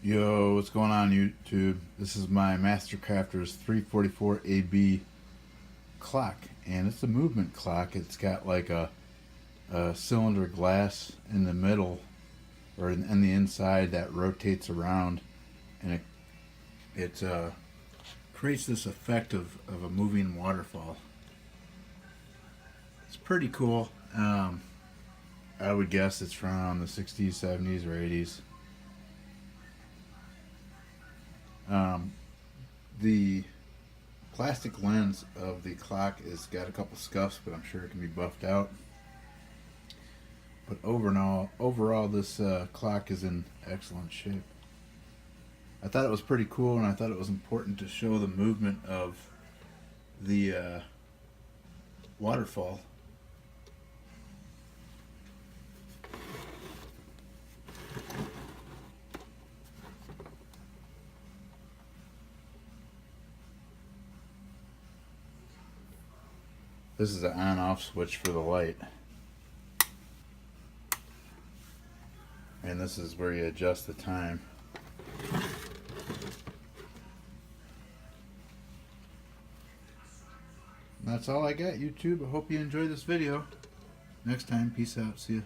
Yo, what's going on YouTube? This is my Mastercrafters 344AB clock, and it's a movement clock. It's got like a cylinder glass in the middle, or in the inside, that rotates around, and it creates this effect of a moving waterfall. It's pretty cool. I would guess it's from the 60s, 70s, or 80s. The plastic lens of the clock has got a couple scuffs, but I'm sure it can be buffed out. But overall, this clock is in excellent shape. I thought it was pretty cool, and I thought it was important to show the movement of the waterfall. This is an on-off switch for the light. And this is where you adjust the time. And that's all I got, YouTube. I hope you enjoyed this video. Next time, peace out. See ya.